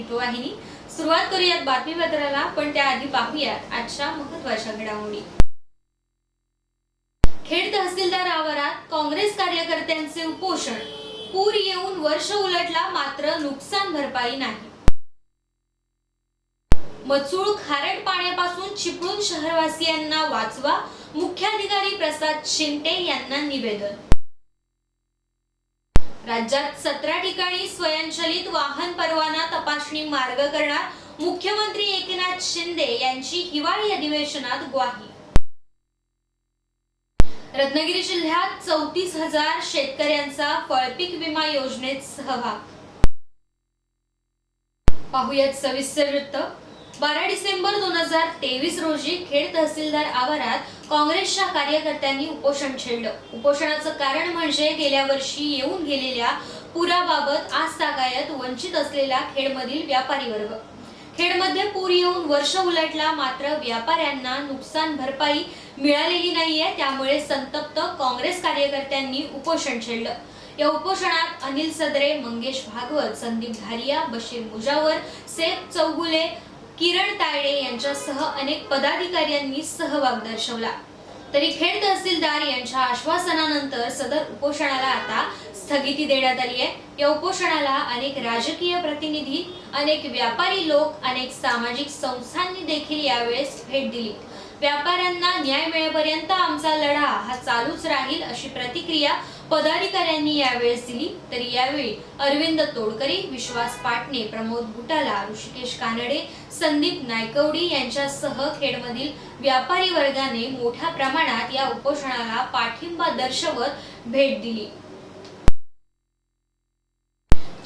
हितवाहिनी। सुरुवात करूयात बातमीपत्राला, पण त्याआधी पाहूयात आजच्या महत्त्वाच्या घडामोडी। खेड तहसीलदार आवारात काँग्रेस कार्यकर्त्यांचे उपोषण। पूर येऊन वर्ष उलटला मात्र नुकसान भरपाई नाही। मचूळ खारट पाण्यापासून चिपळूण शहरवासियांना वाचवा, मुख्याधिकारी प्रसाद शिंटे यांना निवेदन। राज्यात 17 ठिकाणी स्वयंचलित वाहन परवाना तपासणी मार्ग करणार, मुख्यमंत्री एकनाथ शिंदे यांची हिवाळी अधिवेशनात ग्वाही। रत्नागिरी जिल्ह्यात 34,000 शेतकऱ्यांचा फळपीक विमा योजनेत सहभाग। पाहुयात सविस्तर वृत्त। 12 डिसेंबर 2023 रोजी खेड तहसीलदार आवारात काँग्रेसच्या कार्यकर्त्यांनी उपोषण छेडलं। उपोषणाचं कारण म्हणजे गेल्या वर्षी येऊन गेलेल्या पुराबाबत आजतागायत वंचित असलेला खेडमधील व्यापारी वर्ग। खेडमध्ये पूर येऊन वर्ष उलटला मात्र व्यापाऱ्यांना नुकसान भरपाई मिळालेली नाहीये, त्यामुळे संतप्त काँग्रेस कार्यकर्त्यांनी उपोषण छेडलं। या उपोषणात अनिल सदरे, मंगेश भागवत, संदीप धारिया, बशीर मुजावर, सैफ चौगुले, किरण तायडे यांच्यासह अनेक पदाधिकाऱ्यांनी सहभाग दर्शवला। तरी खेड तहसीलदार यांच्या आश्वासनानंतर सदर उपोषणाला आता स्थगिती देण्यात आली आहे। या उपोषणाला अनेक राजकीय प्रतिनिधी, अनेक व्यापारी लोक, अनेक सामाजिक संस्थांनी देखील यावेळेस भेट दिली। व्यापाऱ्यांना न्याय मिळेपर्यंत आमचा लढा हा चालूच राहील अशी प्रतिक्रिया पदाधिकाऱ्यांनी यावेळेस दिली। तरी यावेळी अरविंद तोडकरी, विश्वास पाटणे, प्रमोद बुटाला, ऋषिकेश कानडे, संदीप नायकवडी यांच्यासह खेडमधील व्यापारी वर्गाने मोठ्या प्रमाणात या उपोषणाला पाठिंबा दर्शवत भेट दिली।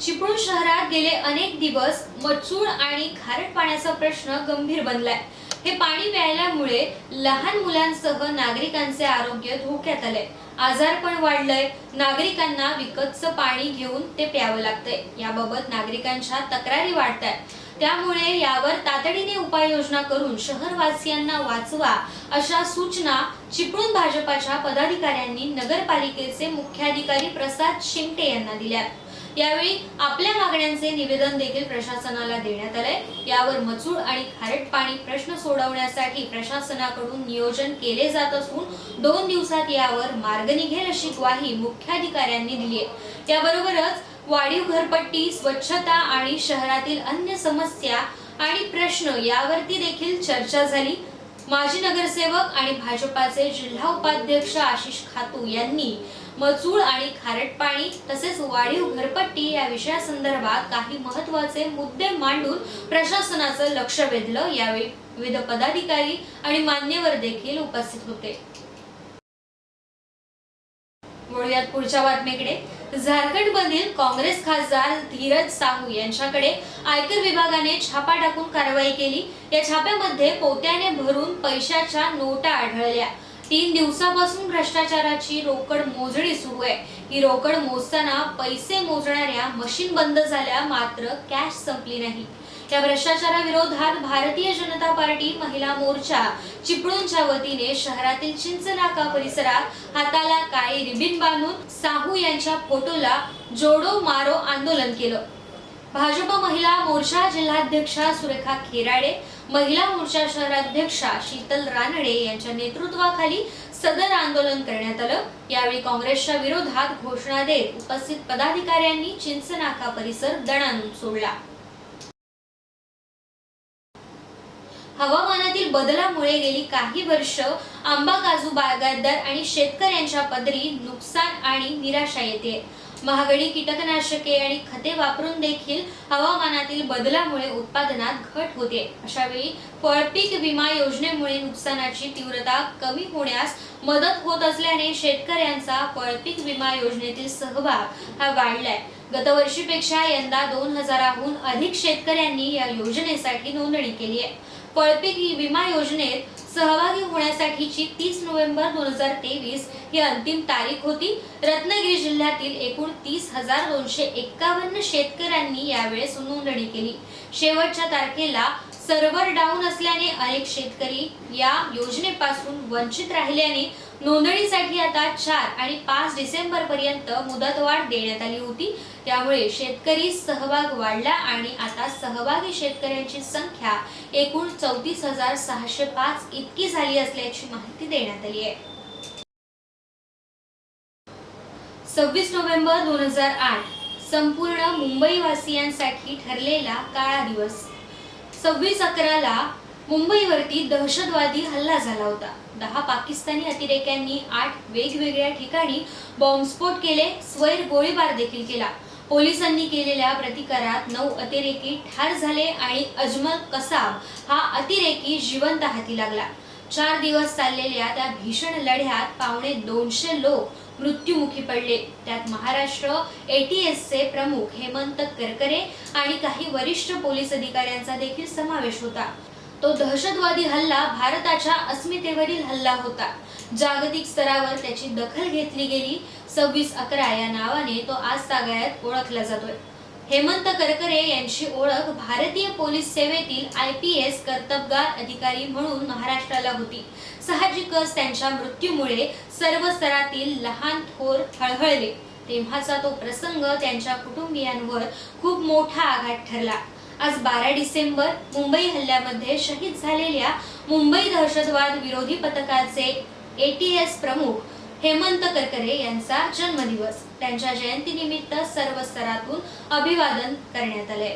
चिपळूण शहरात गेले अनेक दिवस मचूळ आणि खारट पाण्याचा प्रश्न गंभीर बनलाय। हे पाणी प्यायल्यामुळे लहान मुलांसह नागरिकांचे आरोग्य धोक्यात आले, आजारपण वाढलंय, नागरिकांना विकतचं पाणी घेऊन ते प्यावं लागतंय। याबाबत नागरिकांच्या तक्रारी वाढतायत, त्यामुळे यावर तातडीने उपाययोजना करून शहरवासियांना वाचवा अशा सूचना चिपळूण भाजपाच्या पदाधिकाऱ्यांनी नगरपालिकेचे मुख्याधिकारी प्रसाद शिंटे यांना दिल्या। यावेळी आपल्या मागण्यांचे निवेदन देखील प्रशासनाला देण्यात आले। यावर मचूळ आणि खारट पाणी प्रश्न सोडवण्यासाठी प्रशासनाकडून नियोजन केले जात असून 2 दिवसात यावर मार्ग निघेल अशी ग्वाही मुख्याधिकाऱ्यांनी दिली आहे। याबरोबरच वाढीव घरपट्टी, स्वच्छता आणि शहरातील अन्य समस्या आणि प्रश्न यावरती देखील चर्चा झाली। माजी नगरसेवक आणि भाजपाचे जिल्हा उपाध्यक्ष आशिष खातू यांनी मचूळ आणि खारट पाणी तसेच वाढीव घरपट्टी या विषयासंदर्भात काही महत्त्वाचे मुद्दे मांडून प्रशासनाचं लक्ष वेधलं। यावेळी विविध पदाधिकारी आणि मान्यवर देखील उपस्थित होते। वळूयात पुढच्या बातमीकडे। झारखंडमधील काँग्रेस खासदार धीरज साहू यांच्याकडे आयकर विभागाने छापा टाकून कारवाई केली। या छाप्यामध्ये पोत्याने भरून पैशाच्या नोटा आढळल्या। 3 दिवसापासून भ्रष्टाचाराची रोकड मोजणी सुरू आहे। ही रोकड मोजताना पैसे मोजणाऱ्या मशीन बंद झाल्या मात्र कॅश संपली नाही। या भ्रष्टाचाराविरोधात भारतीय जनता पार्टी महिला मोर्चा चिपळूणच्या वतीने शहरातील चिंचनाका परिसरात हाताला काळी रिबीन बांधून साहू यांच्या फोटोला जोडो मारो आंदोलन केलं। भाजप महिला मोर्चा जिल्हाध्यक्षा सुरेखा खेराडे, महिला मोर्चा शहराध्यक्षा शीतल रानडे यांच्या नेतृत्वाखाली सदर आंदोलन करण्यात आलं। यावेळी काँग्रेसच्या विरोधात घोषणा देत उपस्थित पदाधिकाऱ्यांनी चिंचनाका परिसर दणाणून सोडला। हवामानातील बदलामुळे गेली काही वर्ष आंबा काजू बागायतदार आणि शेतकऱ्यांच्या पदरी नुकसान आणि निराशा येते। महागडी कीटकनाशके आणि खते वापरून देखील हवामानातील बदलामुळे उत्पादनात घट होते। अशा वेळी फळपीक विमा योजनेमुळे नुकसानाची तीव्रता कमी होण्यास मदत होत असल्याने शेतकऱ्यांचा फळपीक विमा योजनेतील सहभाग हा वाढलाय। गतवर्षीपेक्षा यंदा 2000हून अधिक शेतकऱ्यांनी या योजनेसाठी नोंदणी केली आहे। फळपीक विमा योजनेत सहभागी होण्यासाठीची 30 नोव्हेंबर 2023 ही अंतिम तारीख होती। रत्नागिरी जिल्ह्यातील एकूण 30,251 शेतकऱ्यांनी यावेळेस नोंदणी केली। शेवटच्या तारखेला सर्व्हर डाऊन असल्याने अनेक शेतकरी या योजनेपासून वंचित राहिल्याने नोंदणीसाठी आता 4 आणि 5 डिसेंबर पर्यंत मुदतवाढ देण्यात आली होती। त्यामुळे शेतकरी सहभाग वाढला आणि आता सहभागी शेतकऱ्यांची संख्या एकूण 34,605 इतकी झाली असल्याची माहिती देण्यात आली आहे। 26 नोव्हेंबर 2008 संपूर्ण मुंबईवासियांसाठी ठरलेला काळा दिवस। 26/11ला मुंबईवरती दहशतवादी हल्ला झाला होता। 10 पाकिस्तानी अतिरेक्यांनी 8 वेगवेगळ्या ठिकाणी बॉम्बस्फोट केले, स्वैर गोळीबार देखील केला। पोलिसांनी केलेल्या प्रतिकारात 9 अतिरेकी ठार झाले आणि अजमल कसाब हा अतिरेकी जिवंत हाती लागला। 4 दिवस चाललेल्या त्या भीषण लढ्यात पावणे 200 लोक मृत्युमुखी पडले। त्यात महाराष्ट्र ATSचे प्रमुख हेमंत करकरे आणि काही वरिष्ठ पोलीस अधिकाऱ्यांचा देखील समावेश होता। तो दहशतवादी हल्ला भारताच्या अस्मितेवरील हल्ला होता। जागतिक स्तरावर त्याची दखल घेतली गेली। 26/11 या नावाने तो आज तागायत ओळखला जातोय। हेमंत करकरे यांची ओळख भारतीय पोलीस सेवेतील IPS कर्तबगार अधिकारी म्हणून महाराष्ट्राला होती। साहजिकच त्यांच्या मृत्यूमुळे सर्व स्तरातील लहान थोर हळहळले। तेव्हाचा तो प्रसंग त्यांच्या कुटुंबियांवर खूप मोठा आघात ठरला। आज 12 डिसेंबर मुंबई हल्ल्यामध्ये शहीद झालेल्या मुंबई दहशतवाद विरोधी पथकाचे ATS प्रमुख हेमंत करकरे यांचा जन्मदिवस। त्यांच्या जयंतीनिमित्त सर्व स्तरातून अभिवादन करण्यात आले।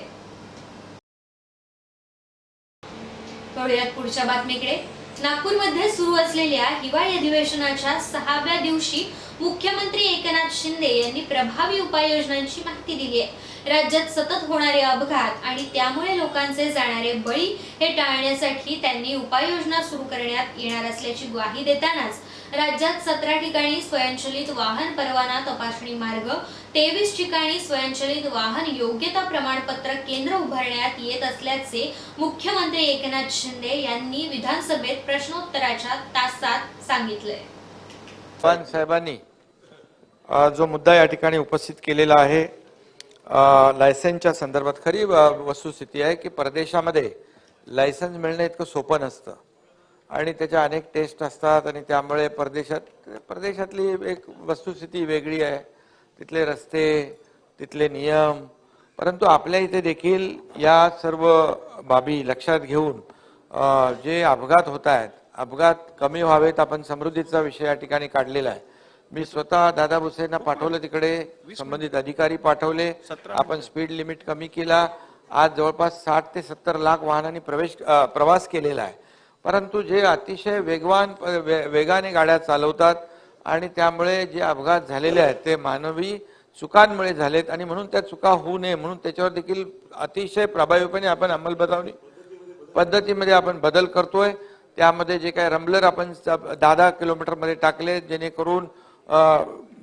पुढच्या बातमीकडे। नागपूरमध्ये सुरू असलेल्या हिवाळी अधिवेशनाच्या 6व्या दिवशी मुख्यमंत्री एकनाथ शिंदे यांनी प्रभावी उपाययोजनांची माहिती दिली आहे। राज्यात सतत होणारे अपघात आणि त्यामुळे लोकांचे जाणारे बळी हे टाळण्यासाठी त्यांनी उपाययोजना सुरू करण्यात येणार असल्याची ग्वाही देतानाच राज्यात 17 ठिकाणी स्वयंचलित वाहन परवाना तपासणी मार्ग, 23 ठिकाणी स्वयंचलित वाहन योग्यता प्रमाणपत्र केंद्र उभारण्यात येत असल्याचे मुख्यमंत्री एकनाथ शिंदे यांनी विधानसभेत प्रश्नोत्तराच्या तासात सांगितले। साहेबांनी जो मुद्दा या ठिकाणी उपस्थित केलेला आहे, लायसन्सच्या संदर्भात खरी वस्तुस्थिती आहे की परदेशामध्ये लायसन्स मिळणे इतकं सोपं नसतं आणि त्याच्या अनेक टेस्ट असतात आणि त्यामुळे परदेशातली एक वस्तुस्थिती वेगळी आहे। तिथले रस्ते, तिथले नियम, परंतु आपल्या इथे देखील या सर्व बाबी लक्षात घेऊन जे अपघात होत आहेत, अपघात कमी व्हावेत, आपण समृद्धीचा विषय या ठिकाणी काढलेला आहे। मी स्वतः दादा भुसेंना पाठवलं, तिकडे संबंधित अधिकारी पाठवले, आपण स्पीड लिमिट कमी केला। आज जवळपास 60 ते 70 लाख वाहनांनी प्रवास केलेला आहे। परंतु जे अतिशय वेगाने गाड्या चालवतात आणि त्यामुळे जे अपघात झालेले आहेत ते मानवी चुकांमुळे झालेत आणि म्हणून त्या चुका होऊ नये म्हणून त्याच्यावर देखील अतिशय प्रभावीपणे आपण अंमलबजावणी पद्धतीमध्ये आपण बदल करतोय। त्यामध्ये जे काही रंबलर आपण 10 किलोमीटरमध्ये टाकले, जेणेकरून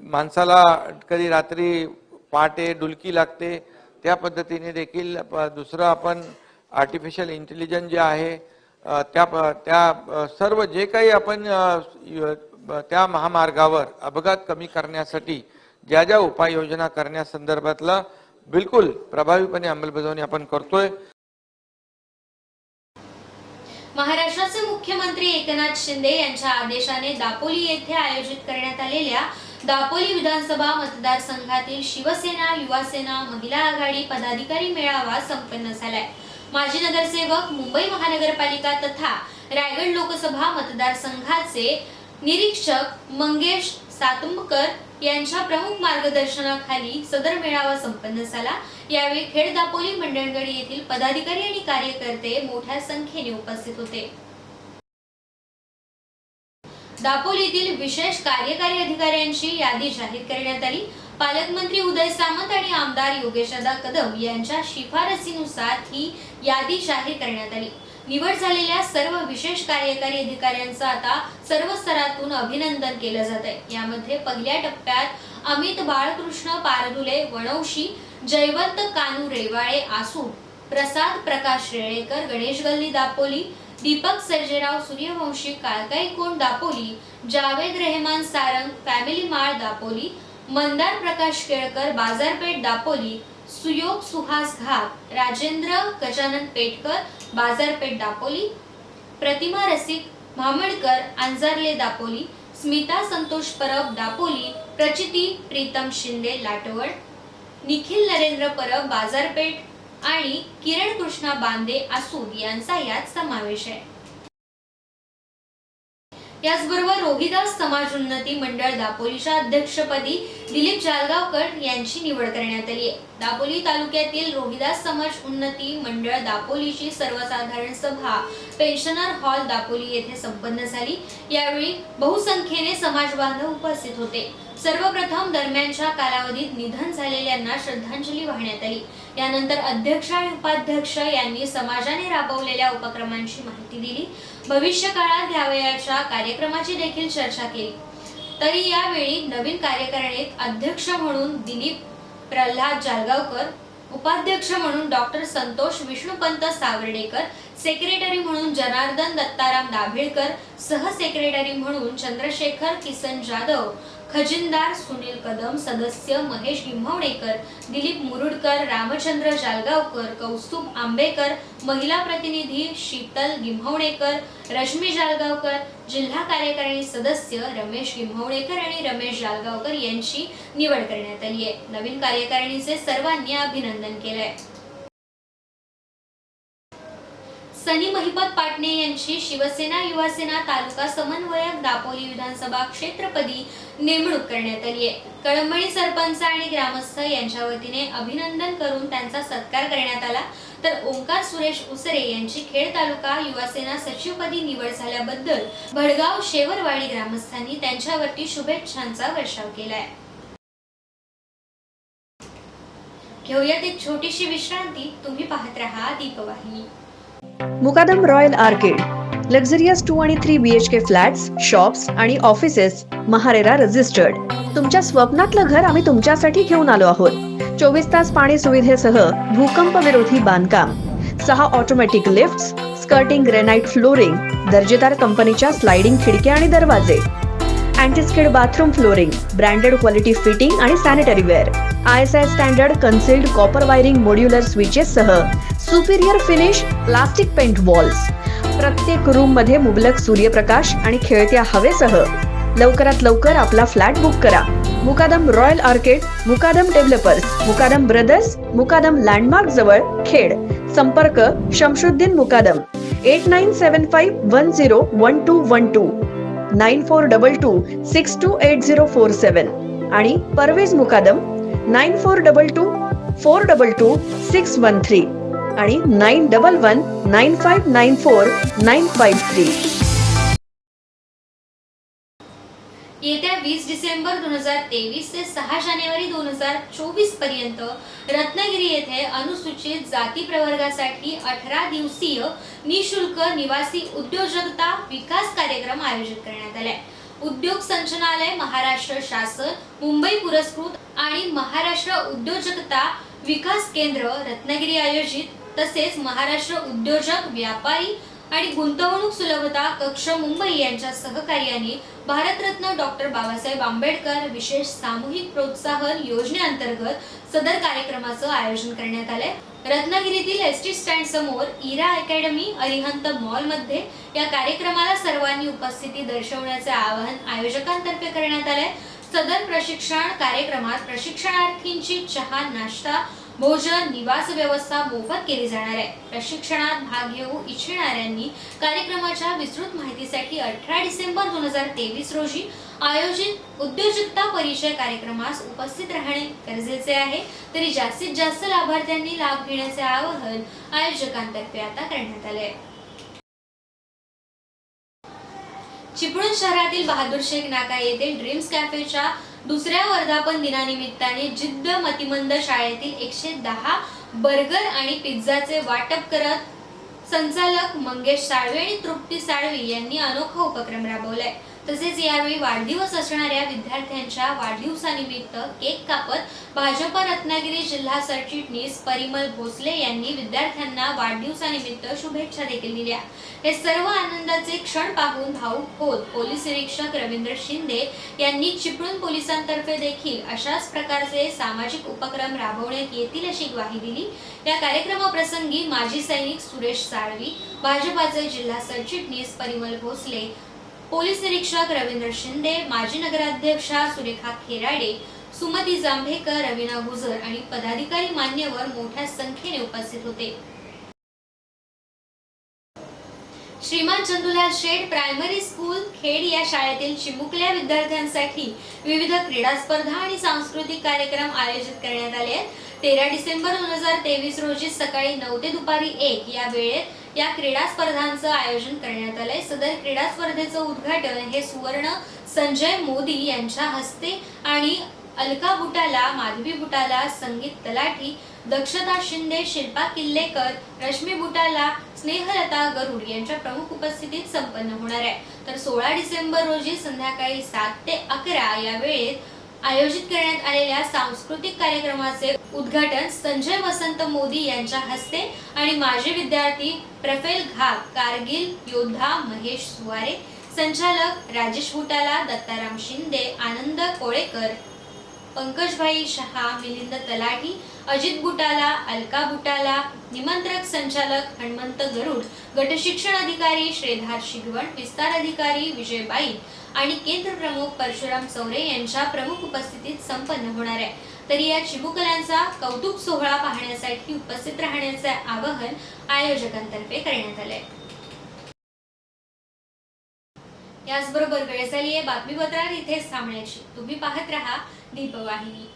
माणसाला कधी रात्री पहाटे डुलकी लागते, त्या पद्धतीने देखील दुसरं आपण आर्टिफिशियल इंटेलिजन्स जे आहे त्या सर्व जे काही आपण त्या महामार्गावर अपघात कमी करण्यासाठी ज्या ज्या उपाययोजना करण्यासंदर्भातला बिलकुल प्रभावीपणे अंमलबजावणी आपण करतोय। महाराष्ट्राचे मुख्यमंत्री एकनाथ शिंदे यांच्या आदेशाने दापोली येथे आयोजित करण्यात आलेल्या दापोली विधानसभा मतदारसंघातील शिवसेना, युवासेना, महिला आघाडी पदाधिकारी मेळावा संपन्न झालाय। माजी नगरसेवक, मुंबई महानगरपालिका तथा रायगड लोकसभा मतदारसंघाचे निरीक्षक मंगेश सातंबकर यांच्या प्रमुख मार्गदर्शनाखाली सदर मेळावा संपन्न झाला। यावेळी खेड दापोली मंडणगड येथील पदाधिकारी आणि कार्यकर्ते मोठ्या संख्येने उपस्थित होते। दापोलीतील विशेष कार्यकारी अधिकाऱ्यांची यादी जाहीर करण्यात आली। पालकमंत्री उदय सामंत आणि आमदार योगेशदादा कदम यांच्या शिफारसीनुसार ही यादी जाहीर करण्यात आली। निवड झालेल्या सर्व विशेष कार्यकारी अधिकाऱ्यांचं आता सर्व स्तरातून अभिनंदन केलं जात आहे। यामध्ये पहिल्या टप्प्यात अमित बाळकृष्ण पारदुले वणवशी, जयवंत कानू रेवाळे आसूड, प्रसाद प्रकाश रेळेकर गणेश गल्ली दापोली, दीपक सर्जेराव सूर्यवंशी काळकाईकोंड दापोली, जावेद रेहमान सारंग फॅमिली माळ दापोली, मंदार प्रकाश केळकर बाजारपेठ दापोली, सुयोग सुहास घाट, राजेंद्र गजानन पेटकर बाजारपेठ दापोली, प्रतिमा रसिक भामडकर अंजारले दापोली, स्मिता संतोष परब दापोली, प्रचिती प्रीतम शिंदे लाटवड, निखिल नरेंद्र परब बाजारपेठ आणि किरण कृष्णा बांदे आसूद यांचा यात समावेश आहे। याचबरोबर रोहिदास समाज उन्नती मंडळ दापोलीच्या अध्यक्षपदी दिलीप जालगावकर यांची निवड करण्यात आली आहे। दापोली तालुक्यातील रोहिदास समाज उन्नती मंडळ दापोलीची सर्वसाधारण सभा पेन्शनर हॉल दापोली येथे संपन्न झाली। यावेळी बहुसंख्येने समाज बांधव उपस्थित होते। सर्वप्रथम दरम्यानच्या कालावधीत निधन झालेल्यांना श्रद्धांजली वाहण्यात आली। यानंतर अध्यक्ष आणि उपाध्यक्ष यांनी समाजाने राबवलेल्या उपक्रमांची माहिती दिली। भविष्य काळात घ्यावयाच्या कार्यक्रमाची देखील चर्चा केली। तरी यावेळी नवीन कार्यकारिणीत अध्यक्ष म्हणून दिलीप प्रल्हाद जालगावकर, उपाध्यक्ष म्हणून डॉक्टर संतोष विष्णुपंत सावर्डेकर, सेक्रेटरी म्हणून जनार्दन दत्ताराम दाभेळकर, सहसेक्रेटरी म्हणून चंद्रशेखर किसन जाधव, खजिनदार सुनील कदम, सदस्य महेश गिम्हवणेकर, दिलीप मुरुडकर, रामचंद्र जालगावकर, कौस्तुभ आंबेकर, महिला प्रतिनिधी शीतल गिम्हवणेकर, रश्मी जालगावकर, जिल्हा कार्यकारिणी सदस्य रमेश गिम्हवणेकर आणि रमेश जालगावकर यांची निवड करण्यात आली आहे। नवीन कार्यकारिणीचे सर्वांनी अभिनंदन केलंय। सनी महिपत पाटणे यांची शिवसेना युवासेना तालुका समन्वयक दापोली विधानसभा क्षेत्रपदी नेमणूक करण्यात आली आहे। कळंबणी सरपंच आणि ग्रामस्थ यांच्या वतीने अभिनंदन करून त्यांचा सत्कार करण्यात आला। तर ओंकार सुरेश उसरे यांची खेड तालुका युवासेना सचिवपदी निवड झाल्याबद्दल भडगाव शेवरवाडी ग्रामस्थांनी त्यांच्यावरती शुभेच्छांचा वर्षाव केलाय। घेऊयात एक छोटीशी विश्रांती। तुम्ही पाहत रहा दीपवाहिनी। मुकादम रॉयल आर्केड लक्झरियस 2 आणि 3 BHK फ्लॅट्स, शॉप्स आणि ऑफिसेस महारेरा रजिस्टर्ड। तुमच्या स्वप्नातलं घर आम्ही तुमच्यासाठी घेऊन आलो आहोत। 24 तास पाणी सुविधेसह भूकंप विरोधी बांधकाम, 6 automatic lifts, skirting granite flooring, दर्जेदार कंपनीच्या स्लाइडिंग खिडक्या आणि दरवाजे, antiskid bathroom flooring, branded quality fitting आणि sanitary ware, ISI standard concealed copper wiring modular switches सह superior finish plastic paint walls. प्रत्येक रूम मध्ये मुबलक सूर्यप्रकाश आणि खेळत्या हवेसह लवकरात लवकर आपला फ्लॅट बुक करा। मुकादम रॉयल आर्केड, मुकादम डेव्हलपर्स, मुकादम ब्रदर्स, मुकादम लँडमार्क जवळ खेड। संपर्क शमशुद्दीन मुकादम 8975101212 9422628047 आणि परवेज मुकादम 9422422613 आणि 9119594953। येत्या 20 डिसेंबर 2023 ते 6 जानेवारी 2024 पर्यंत रत्नागिरी येथे अनुसूचित जाती प्रवर्गासाठी 18 दिवसीय निशुल्क निवासी उद्योजकता विकास कार्यक्रम आयोजित करण्यात आलाय। उद्योग संचालनालय, महाराष्ट्र शासन, मुंबई पुरस्कृत आणि महाराष्ट्र उद्योजकता विकास केंद्र रत्नागिरी आयोजित तसेच महाराष्ट्र उद्योजक व्यापारी आणि गुंतवणूक सुलभता कक्ष मुंबई यांच्या सहकार्याने भारतरत्न डॉक्टर बाबासाहेब आंबेडकर विशेष सामूहिक प्रोत्साहन योजनेअंतर्गत सदर कार्यक्रमाचं आयोजन करण्यात आलंय। रत्नागिरीतील ST स्टँड समोर इरा अकॅडमी अरिहंत मॉल मध्ये या कार्यक्रमाला सर्वांनी उपस्थिती दर्शवण्याचे आवाहन आयोजकांतर्फे करण्यात आलंय। सदर प्रशिक्षण कार्यक्रमात प्रशिक्षणार्थींची चहा, नाश्ता, भोजन, निवास व्यवस्था मोफत केली जाणार आहे। प्रशिक्षणात भाग घेऊ इच्छिणाऱ्यांनी कार्यक्रमाच्या विस्तृत माहितीसाठी 18 डिसेंबर 2023 रोजी आयोजित उद्योजकता परिचय कार्यक्रमास उपस्थित राहणे गरजेचे आहे। तरी जास्तीत जास्त लाभार्थ्यांनी लाभ घेण्याचे आवाहन आयोजकांतर्फे आता करण्यात आले आहे। चिपळूण शहरातील बहादूर शेख नाका येथे ड्रीम्स कॅफेच्या दुसऱ्या वर्धापन दिनानिमित्ताने जिद्द मतिमंद शाळेतील 110 बर्गर आणि पिझ्झाचे वाटप करत संचालक मंगेश साळवे आणि तृप्ती साळवी यांनी अनोखा उपक्रम राबवलाय। तसेच यावेळी वाढदिवस असणाऱ्या विद्यार्थ्यांच्या वाढदिवसानिमित्त केक कापत भाजप रत्नागिरी जिल्हा सरचिटणीस परिमल भोसले यांनी विद्यार्थ्यांना वाढदिवसानिमित्त शुभेच्छा देखील दिल्या। हे सर्व आनंदाचे क्षण पाहून भावुक होत पोलीस निरीक्षक रवींद्र शिंदे यांनी चिपळूण पोलिसांतर्फे देखील अशाच प्रकारचे सामाजिक उपक्रम राबवण्यात येतील अशी ग्वाही दिली। या कार्यक्रमाप्रसंगी माजी सैनिक सुरेश साळवी, भाजपाचे जिल्हा सरचिटणीस परिमल भोसले, पोलीस निरीक्षक रवींद्र शिंदे, माजी नगराध्यक्षा सुरेखा खेराडे, सुमती जांभेकर, रवीना गुजर आणि पदाधिकारी मान्यवर मोठ्या संख्येने उपस्थित होते. श्रीमान चंदुलाल शेठ प्रायमरी स्कूल खेड या शाळेतील चिमुकल्या विद्यार्थ्यांसाठी विविध क्रीडा स्पर्धा आणि सांस्कृतिक कार्यक्रम आयोजित करण्यात आले आहेत. 13 डिसेंबर 2023 रोजी सकाळी 9 ते दुपारी 1 या वेळेत या क्रीडा स्पर्धांचं आयोजन करण्यात आलंय. सदर क्रीडा स्पर्धेचं उद्घाटन हे सुवर्ण संजय मोदी यांच्या हस्ते आणि अलका बुटाला, माधवी बुटाला, संगीत तलाठी, दक्षता शिंदे, शिल्पा किल्लेकर, रश्मी बुटाला, स्नेहलता गरुड यांच्या प्रमुख उपस्थितीत संपन्न होणार आहे. तर 16 डिसेंबर रोजी संध्याकाळी 7 ते 11 या वेळेत आयोजित करण्यात आलेल्या सांस्कृतिक कार्यक्रमाचे उद्घाटन संजय वसंत मोदी यांच्या हस्ते आणि माजी विद्यार्थी प्रफेल घाग, कारगिल योद्धा महेश सुवारे, संचालक राजेश बुटाला, दत्ताराम शिंदे, आनंद कोळेकर, पंकजभाई शहा, मिलिंद तलाठी, अजित बुटाला, अलका बुटाला, निमंत्रक संचालक हनुमंत गरुड, गटशिक्षण अधिकारी श्रीधार शिगवण, विस्तार अधिकारी विजयबाई आणि केंद्र प्रमुख परशुराम चौरे यांच्या प्रमुख उपस्थितीत संपन्न होणार आहे. तरी या चिमुकल्यांचा कौतुक सोहळा पाहण्यासाठी उपस्थित राहण्याचे आवाहन आयोजकांतर्फे करण्यात आले. याचबरोबर वेळ झाली आहे बातमीपत्रात इथेच थांबण्याची. तुम्ही पाहत रहा दीपवाहिनी.